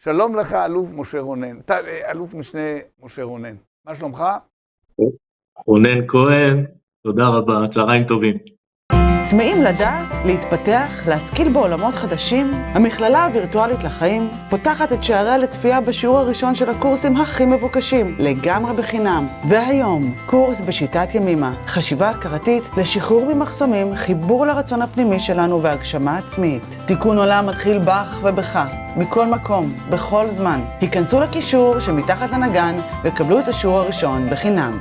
שלום לך, אלוף משה רונן, אלוף משנה משה רונן. מה שלומך? רונן כהן, תודה רבה, צהריים טובים. צמאים לדעת, להתפתח, להשכיל בעולמות חדשים? המכללה הווירטואלית לחיים פותחת את שעריה לצפייה בשיעור הראשון של הקורסים הכי מבוקשים, לגמרי בחינם. והיום, קורס בשיטת ימימה, חשיבה הכרתית לשחרור ממחסומים, חיבור לרצון הפנימי שלנו והגשמה עצמית. תיקון עולם מתחיל בך ובך, מכל מקום, בכל זמן. היכנסו לקישור שמתחת לנגן וקבלו את השיעור הראשון בחינם.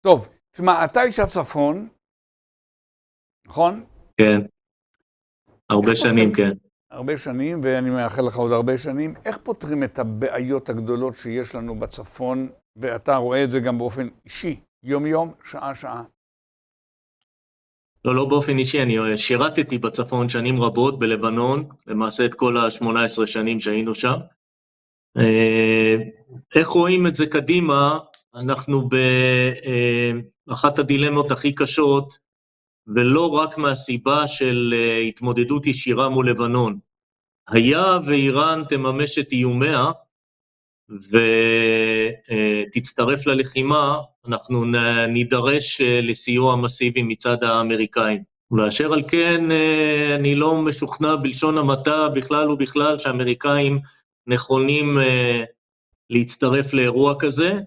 טוב, תשמע, אתה איש הצפון, נכון? כן, הרבה שנים, כן. הרבה שנים, ואני מאחל לך עוד הרבה שנים. איך פותרים את הבעיות הגדולות שיש לנו בצפון, ואתה רואה את זה גם באופן אישי, יום-יום, שעה-שעה? לא באופן אישי, אני שירתתי בצפון שנים רבות בלבנון, למעשה את כל ה-18 שנים שהיינו שם. איך רואים את זה קדימה? אנחנו באחת הדילמות הכי קשות, ולא רק מהסיבה של התמודדות ישירה מול לבנון. היה ואיראן תממש את איומיה ותצטרף ללחימה, אנחנו נידרש לסיוע מסיבי מצד האמריקאים. ואשר על כן אני לא משוכנע בלשון המעטה בכלל ובכלל שהאמריקאים נכונים להצטרף לאירוע כזה,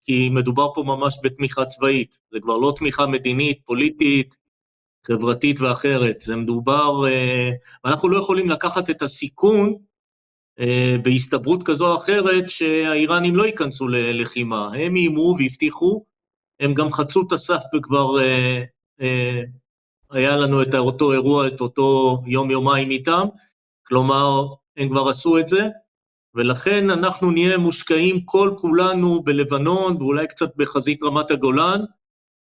כי מדובר פה ממש בתמיכה צבאית, זה כבר לא תמיכה מדינית, פוליטית, חברתית ואחרת, זה מדובר, ואנחנו לא יכולים לקחת את הסיכון בהסתברות כזו או אחרת שהאיראנים לא ייכנסו ללחימה, הם איימו והבטיחו, הם גם חצו את הסף וכבר היה לנו את אותו אירוע, את אותו יום-יומיים איתם, כלומר הם כבר עשו את זה, ולכן אנחנו נהיה מושקעים כל כולנו בלבנון, ואולי קצת בחזית רמת הגולן,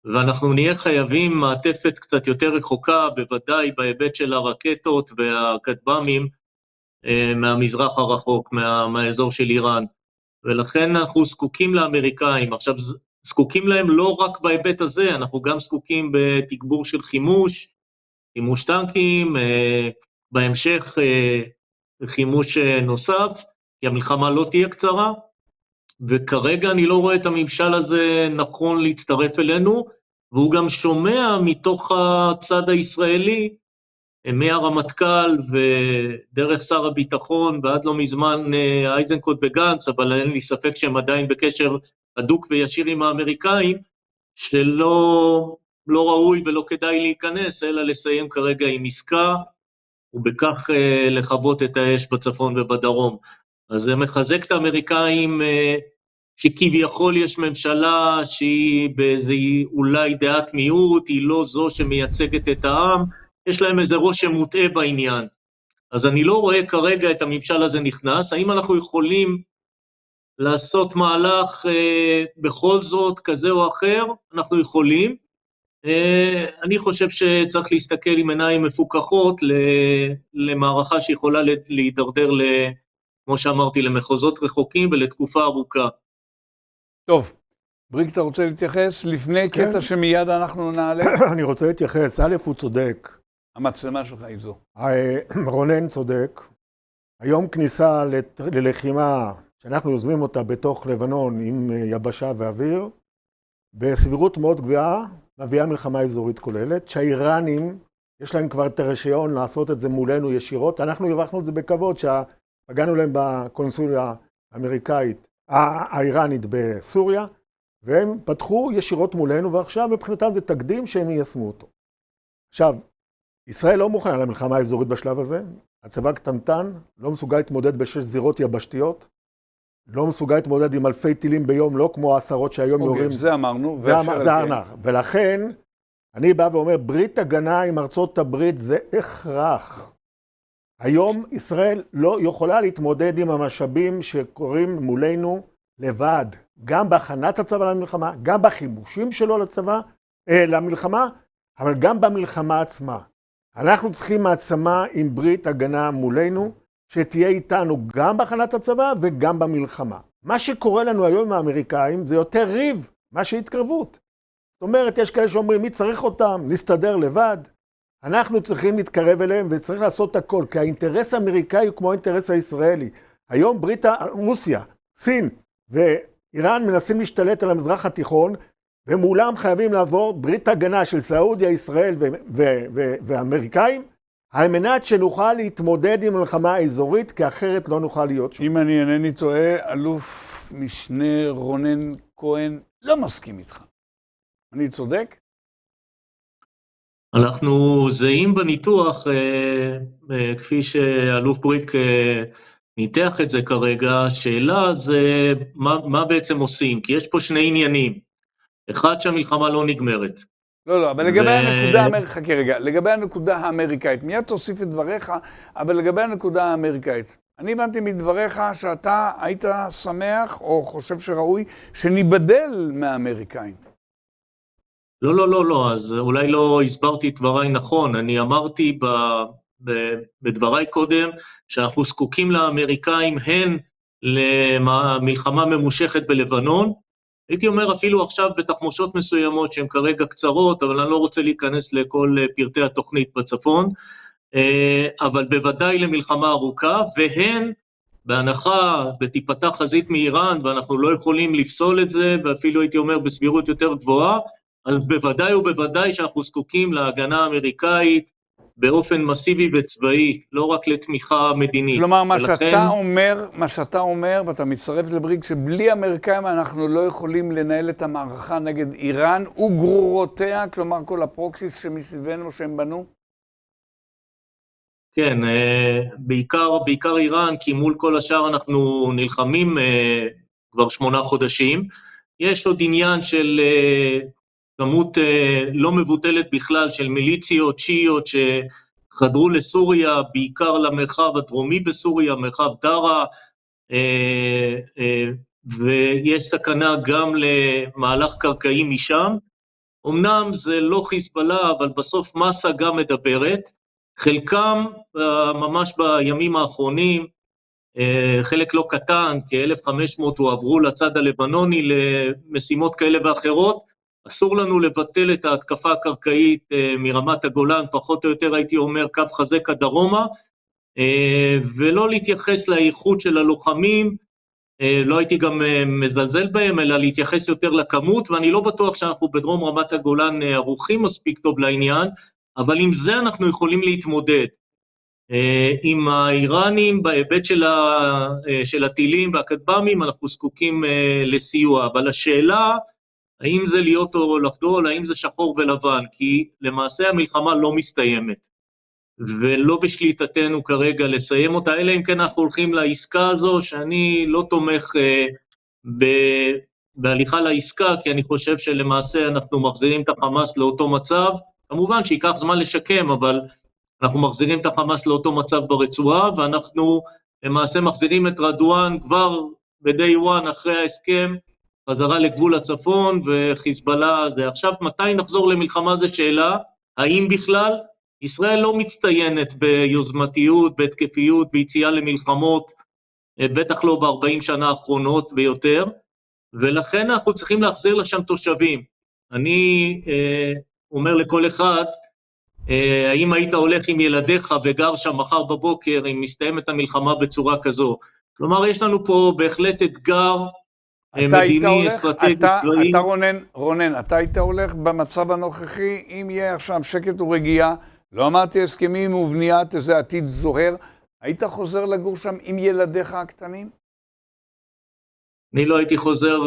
ואנחנו נהיה חייבים מעטפת קצת יותר רחוקה, בוודאי בהיבט של הרקטות והכטב"מים, מהמזרח הרחוק, מהאזור של איראן. ולכן אנחנו זקוקים לאמריקאים. עכשיו, זקוקים להם לא רק בהיבט הזה, אנחנו גם זקוקים בתגבור של חימוש טנקים, בהמשך חימוש נוסף, כי המלחמה לא תהיה קצרה, וכרגע אני לא רואה את הממשל הזה נכון להצטרף אלינו, והוא גם שומע מתוך הצד הישראלי, מהרמטכ"ל ודרך שר הביטחון, ועד לא מזמן אייזנקוט וגנץ, אבל אין לי ספק שהם עדיין בקשר הדוק וישיר עם האמריקאים, שלא ראוי ולא כדאי להיכנס, אלא לסיים כרגע עם עסקה, ובכך לכבות את האש בצפון ובדרום. אז זה מחזק את האמריקאים שכביכול יש ממשלה שהיא באיזו אולי דעת מיעוט, היא לא זו שמייצגת את העם, יש להם איזה רושם מוטעה בעניין. אז אני לא רואה כרגע את הממשל הזה נכנס, האם אנחנו יכולים לעשות מהלך בכל זאת כזה או אחר? אנחנו יכולים. אני חושב שצריך להסתכל עם עיניים מפוקחות למערכה שיכולה להידרדר, כמו שאמרתי, למחוזות רחוקים ולתקופה ארוכה. טוב, בריק, אתה רוצה להתייחס לפני קטע שמיד אנחנו נעלה? אני רוצה להתייחס, א', הוא צודק. המצלמה שלך היא זו. רונן צודק. היום כניסה ללחימה, שאנחנו יוזמים אותה בתוך לבנון עם יבשה ואוויר, בסבירות מאוד גבוהה, מביאה מלחמה אזורית כוללת, שהאיראנים, יש להם כבר את הרישיון לעשות את זה מולנו ישירות, אנחנו הרווחנו את זה בכבוד, שהגענו להם בקונסוליה האמריקאית, האיראנית בסוריה, והם פתחו ישירות מולנו, ועכשיו מבחינתם זה תקדים שהם יישמו אותו. עכשיו, ישראל לא מוכנה למלחמה האזורית בשלב הזה, הצבא קטנטן, לא מסוגל להתמודד בשש זירות יבשתיות, לא מסוגל להתמודד עם אלפי טילים ביום, לא כמו העשרות שהיום יורים. זה אמרנו. זה אמרנו. ולכן, אני בא ואומר, ברית הגנה עם ארצות הברית זה הכרח. היום ישראל לא יכולה להתמודד עם המשאבים שקורים מולנו לבד. גם בהכנת הצבא למלחמה, גם בחימושים שלו למלחמה, אבל גם במלחמה עצמה. אנחנו צריכים מעצמה עם ברית הגנה מולנו, שתהיה איתנו גם בהכנת הצבא וגם במלחמה. מה שקורה לנו היום עם האמריקאים זה יותר ריב, מה שהתקרבות. זאת אומרת, יש כאלה שאומרים, מי צריך אותם? נסתדר לבד. אנחנו צריכים להתקרב אליהם וצריך לעשות הכל, כי האינטרס האמריקאי הוא כמו האינטרס הישראלי. היום רוסיה, סין ואיראן מנסים להשתלט על המזרח התיכון, ומולם חייבים לעבור ברית הגנה של סעודיה, ישראל והאמריקאים, על מנת שנוכל להתמודד עם המלחמה האזורית, כי אחרת לא נוכל להיות שם. אם אני אינני טועה, אלוף משנה רונן כהן לא מסכים איתך. אני צודק? אנחנו זהים בניתוח, כפי שאלוף בריק ניתח את זה כרגע. השאלה זה מה בעצם עושים, כי יש פה שני עניינים. אחד, שהמלחמה לא נגמרת. לא, אבל לגבי הנקודה האמריקאית, חכה רגע, לגבי הנקודה האמריקאית, מיד תוסיף את דבריך, אבל לגבי הנקודה האמריקאית, אני הבנתי מדבריך שאתה היית שמח או חושב שראוי שניבדל מהאמריקאים. לא, אז אולי לא הסברתי את דבריי נכון. אני אמרתי בדבריי קודם שאנחנו זקוקים לאמריקאים הן למלחמה ממושכת בלבנון, הייתי אומר אפילו עכשיו בתחמושות מסוימות שהן כרגע קצרות, אבל אני לא רוצה להיכנס לכל פרטי התוכנית בצפון, אבל בוודאי למלחמה ארוכה, והן בהנחה ותיפתח חזית מאיראן, ואנחנו לא יכולים לפסול את זה, ואפילו הייתי אומר בסבירות יותר גבוהה, אז בוודאי ובוודאי שאנחנו זקוקים להגנה האמריקאית באופן מסיבי וצבאי, לא רק לתמיכה מדינית. כלומר, מה שאתה אומר, ואתה מצטרף לבריק, שבלי האמריקאים אנחנו לא יכולים לנהל את המערכה נגד איראן וגרורותיה, כלומר כל הפרוקסיס שמסביבנו שהם בנו? כן, בעיקר איראן, כי מול כל השאר אנחנו נלחמים כבר 8 חודשים. יש עוד עניין של כמות לא מבוטלת בכלל של מיליציות שיעיות שחדרו לסוריה, בעיקר למרחב הדרומי בסוריה, מרחב דרה, ויש סכנה גם למהלך קרקעי משם. אמנם זה לא חיזבאללה, אבל בסוף מסה גם מדברת. חלקם ממש בימים האחרונים, חלק לא קטן, כ-1,500 הועברו לצד הלבנוני למשימות כאלה ואחרות. אסור לנו לבטל את ההתקפה הקרקעית מרמת הגולן, פחות או יותר הייתי אומר קו חזק הדרומה, ולא להתייחס לאיכות של הלוחמים, לא הייתי גם מזלזל בהם, אלא להתייחס יותר לכמות, ואני לא בטוח שאנחנו בדרום רמת הגולן ערוכים מספיק טוב לעניין, אבל עם זה אנחנו יכולים להתמודד. עם האיראנים, בהיבט של הטילים והכטב"מים, אנחנו זקוקים לסיוע, אבל השאלה, האם זה להיות או לחדול, האם זה שחור ולבן, כי למעשה המלחמה לא מסתיימת, ולא בשליטתנו כרגע לסיים אותה, אלא אם כן אנחנו הולכים לעסקה הזו, שאני לא תומך בהליכה לעסקה, כי אני חושב שלמעשה אנחנו מחזירים את החמאס לאותו מצב, כמובן שיקח זמן לשקם, אבל אנחנו מחזירים את החמאס לאותו מצב ברצועה, ואנחנו למעשה מחזירים את רדואן כבר ב-day one אחרי ההסכם, חזרה לגבול הצפון וחיזבאללה זה. עכשיו, מתי נחזור למלחמה זה שאלה, האם בכלל? ישראל לא מצטיינת ביוזמתיות, בהתקפיות, ביציאה למלחמות, בטח לא ב-40 שנה האחרונות ויותר, ולכן אנחנו צריכים להחזיר לשם תושבים. אני אומר לכל אחד, האם היית הולך עם ילדיך וגר שם מחר בבוקר, אם מסתיימת המלחמה בצורה כזו? כלומר, יש לנו פה בהחלט אתגר, מדיני, אסטרטגי, צבאי. אתה רונן, אתה היית הולך במצב הנוכחי, אם יהיה עכשיו שקט ורגיעה, לא אמרתי הסכמים ובניית איזה עתיד זוהר, היית חוזר לגור שם עם ילדיך הקטנים? אני לא הייתי חוזר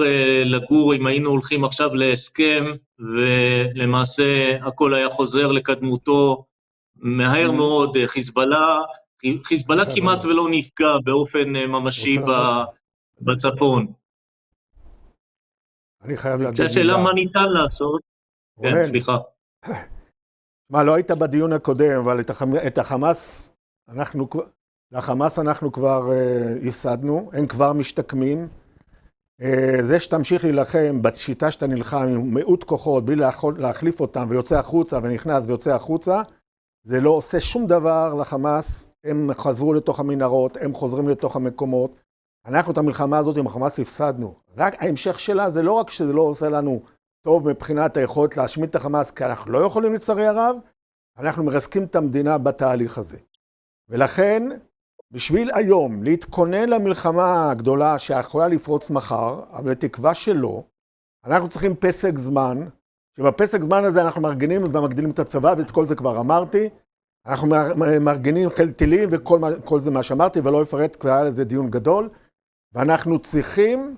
לגור אם היינו הולכים עכשיו להסכם, ולמעשה הכל היה חוזר לקדמותו מהר מאוד. חיזבאללה כמעט ולא נפגע באופן ממשי בצפון. אני חייב להגיד השאלה מה ניתן לעשות. כן, סליחה. מה, לא היית בדיון הקודם, אבל את החמאס אנחנו כבר הפסדנו, הם כבר משתקמים. זה שתמשיך להילחם בשיטה שאתה נלחם עם מיעוט כוחות, בלי להחליף אותם ויוצא החוצה ונכנס ויוצא החוצה, זה לא עושה שום דבר לחמאס, הם חזרו לתוך המנהרות, הם חוזרים לתוך המקומות. אנחנו את המלחמה הזאת עם החמאס הפסדנו. רק ההמשך שלה זה לא רק שזה לא עושה לנו טוב מבחינת היכולת להשמיד את החמאס, כי אנחנו לא יכולים לצערי הרב, אנחנו מרסקים את המדינה בתהליך הזה. ולכן בשביל היום להתכונן למלחמה הגדולה שיכולה לפרוץ מחר, אבל בתקווה שלא, אנחנו צריכים פסק זמן, שבפסק זמן הזה אנחנו מארגנים ומגדילים את הצבא, ואת כל זה כבר אמרתי, אנחנו מארגנים חיל טילים וכל זה מה שאמרתי, ולא אפרט, כבר היה לזה דיון גדול, ואנחנו צריכים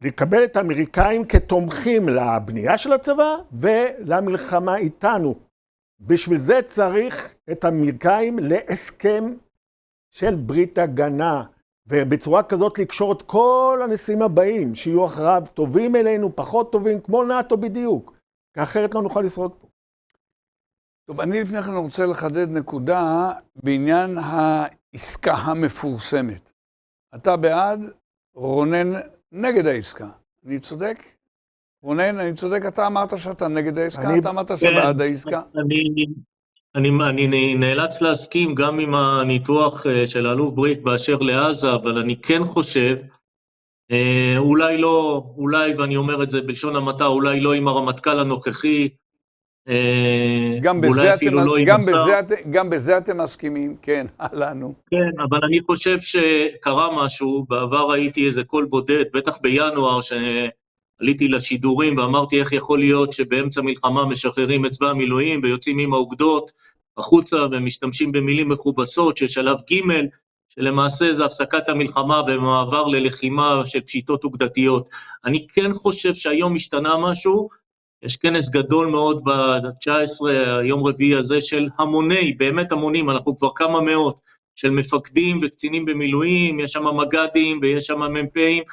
לקבל את האמריקאים כתומכים לבנייה של הצבא ולמלחמה איתנו. בשביל זה צריך את האמריקאים להסכם של ברית הגנה, ובצורה כזאת לקשור את כל הנשיאים הבאים, שיהיו אחריו טובים אלינו, פחות טובים, כמו נאטו בדיוק, כי אחרת לא נוכל לשרוד פה. טוב, אני לפני כן רוצה לחדד נקודה בעניין העסקה המפורסמת. אתה בעד, רונן נגד העסקה. אני צודק? רונן, אני צודק, אתה אמרת שאתה נגד העסקה, אתה אמרת שבעד העסקה. אני נאלץ להסכים גם עם הניתוח של האלוף בריק באשר לעזה, אבל אני כן חושב, אולי לא, אולי, ואני אומר את זה בלשון המעטה, אולי לא עם הרמטכ"ל הנוכחי, גם בזה אתם מסכימים, כן, לנו. כן, אבל אני חושב שקרה משהו, בעבר הייתי איזה קול בודד, בטח בינואר, שעליתי לשידורים ואמרתי איך יכול להיות שבאמצע מלחמה משחררים את צבא המילואים ויוצאים עם האוגדות החוצה ומשתמשים במילים מכובסות של שלב ג' שלמעשה זה הפסקת המלחמה במעבר ללחימה של פשיטות אוגדתיות. אני כן חושב שהיום השתנה משהו, יש כנס גדול מאוד ב-19, היום רביעי הזה, של המוני, באמת המונים, אנחנו כבר כמה מאות, של מפקדים וקצינים במילואים, יש שם מג"דים ויש שם מ"פים,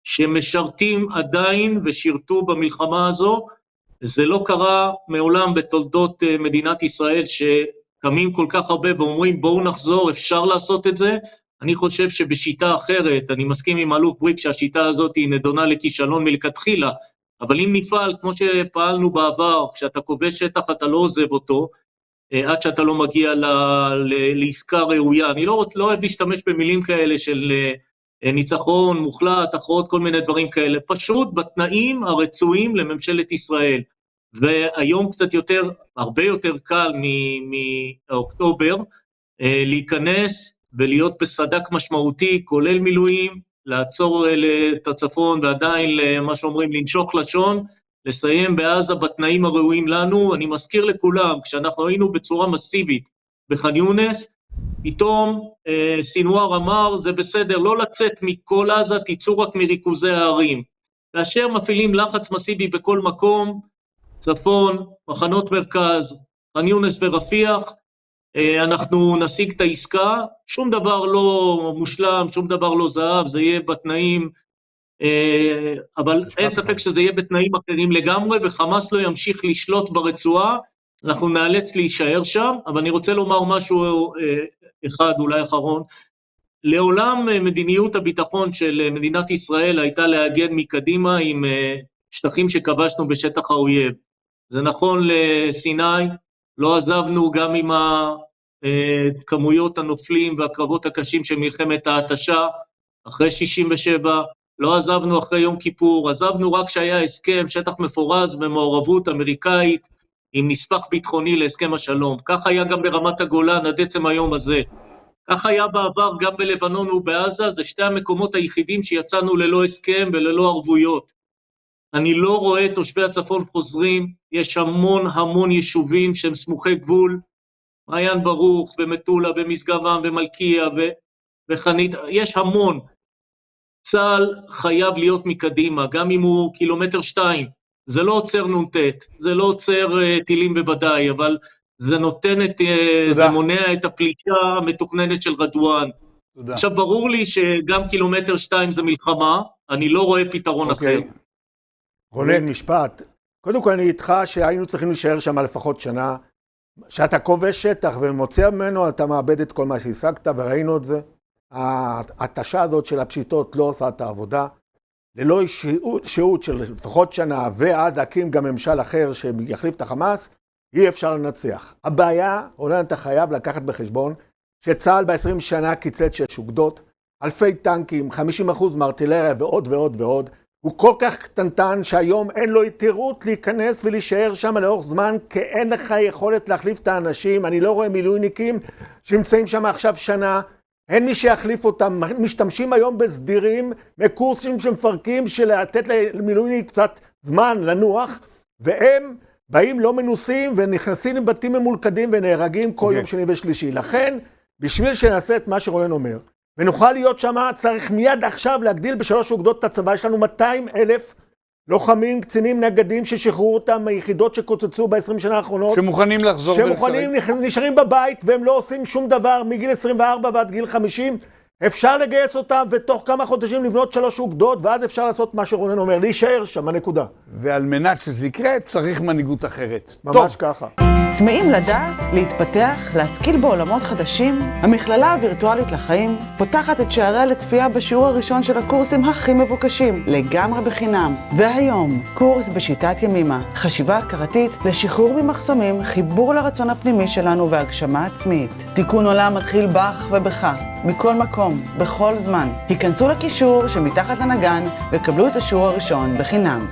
שמשרתים עדיין ושירתו במלחמה הזו. זה לא קרה מעולם בתולדות מדינת ישראל, שקמים כל כך הרבה ואומרים בואו נחזור, אפשר לעשות את זה. אני חושב שבשיטה אחרת, אני מסכים עם אלוף בריק שהשיטה הזאת היא נדונה לכישלון מלכתחילה, אבל אם נפעל כמו שפעלנו בעבר, כשאתה כובש שטח אתה לא עוזב אותו, עד שאתה לא מגיע לעסקה ראויה. אני לא אוהב להשתמש במילים כאלה של ניצחון, מוחלט, אחרות, כל מיני דברים כאלה, פשוט בתנאים הרצויים לממשלת ישראל. והיום קצת יותר, הרבה יותר קל מאוקטובר, להיכנס ולהיות בסדק משמעותי, כולל מילואים, לעצור את הצפון ועדיין למה שאומרים לנשוך לשון, לסיים בעזה בתנאים הראויים לנו. אני מזכיר לכולם, כשאנחנו היינו בצורה מסיבית בח'אן יונס, פתאום סינואר אמר, זה בסדר, לא לצאת מכל עזה, תיצאו רק מריכוזי הערים. כאשר מפעילים לחץ מסיבי בכל מקום, צפון, מחנות מרכז, ח'אן יונס ורפיח, אנחנו נשיג את העסקה, שום דבר לא מושלם, שום דבר לא זהב, זה יהיה בתנאים, אבל אין ספק שזה יהיה בתנאים אחרים לגמרי, וחמאס לא ימשיך לשלוט ברצועה, אנחנו נאלץ להישאר שם. אבל אני רוצה לומר משהו אחד, אולי אחרון, לעולם מדיניות הביטחון של מדינת ישראל הייתה להגן מקדימה עם שטחים שכבשנו בשטח האויב. זה נכון לסיני, לא עזבנו גם עם כמויות הנופלים והקרבות הקשים של מלחמת ההתשה, אחרי 67, לא עזבנו אחרי יום כיפור, עזבנו רק שהיה הסכם, שטח מפורז במעורבות אמריקאית, עם נספח ביטחוני להסכם השלום. כך היה גם ברמת הגולן עד עצם היום הזה. כך היה בעבר גם בלבנון ובעזה, זה שתי המקומות היחידים שיצאנו ללא הסכם וללא ערבויות. אני לא רואה תושבי הצפון חוזרים, יש המון יישובים שהם סמוכי גבול, מעיין ברוך ומטולה ומשגב עם ומלכיה וחנית, יש המון. צה"ל חייב להיות מקדימה, גם אם הוא 1-2 קילומטר, זה לא עוצר נ"ט, זה לא עוצר טילים בוודאי, אבל זה נותן זה מונע את הפלישה המתוכננת של רדואן. תודה. עכשיו ברור לי שגם 1-2 קילומטר זה מלחמה, אני לא רואה פתרון אחר. רונן, משפט. קודם כל אני איתך שהיינו צריכים להישאר שם לפחות שנה, שאתה כובש שטח ומוצא ממנו, אתה מאבד את כל מה שהשגת, וראינו את זה. ההתשה הזאת של הפשיטות לא עושה את העבודה. ללא שהות של לפחות שנה, ואז להקים גם ממשל אחר שיחליף את החמאס, אי אפשר לנצח. הבעיה, רונן, אתה חייב לקחת בחשבון, שצה"ל ב-20 שנה קיצץ 6 אוגדות, אלפי טנקים, 50% מארטילריה ועוד ועוד ועוד. הוא כל כך קטנטן שהיום אין לו יתירות להיכנס ולהישאר שם לאורך זמן, כי אין לך יכולת להחליף את האנשים. אני לא רואה מילואיניקים שנמצאים שם עכשיו שנה, אין מי שיחליף אותם, משתמשים היום בסדירים, מקורסים שמפרקים של לתת למילואיניק קצת זמן לנוח, והם באים לא מנוסים ונכנסים לבתים ממולכדים ונהרגים כל יום שני ושלישי. לכן, בשביל שנעשה את מה שרונן אומר, ונוכל להיות שם, צריך מיד עכשיו להגדיל בשלוש אוגדות את הצבא. יש לנו 200,000 לוחמים, קצינים, נגדים ששחררו אותם מיחידות שקוצצו ב-20 שנה האחרונות. שמוכנים לחזור שמוכנים, נשארים בבית והם לא עושים שום דבר מגיל 24 ועד גיל 50. אפשר לגייס אותם ותוך כמה חודשים לבנות 3 אוגדות, ואז אפשר לעשות מה שרונן אומר, להישאר שם, הנקודה. ועל מנת שזה יקרה, צריך מנהיגות אחרת. ממש ככה. צמאים לדעת, להתפתח, להשכיל בעולמות חדשים? המכללה הווירטואלית לחיים פותחת את שעריה לצפייה בשיעור הראשון של הקורסים הכי מבוקשים, לגמרי בחינם. והיום, קורס בשיטת ימימה, חשיבה הכרתית לשחרור ממחסומים, חיבור לרצון הפנימי שלנו והגשמה עצמית. תיקון עולם מתחיל בך ובך, מכל מקום, בכל זמן. היכנסו לקישור שמתחת לנגן וקבלו את השיעור הראשון בחינם.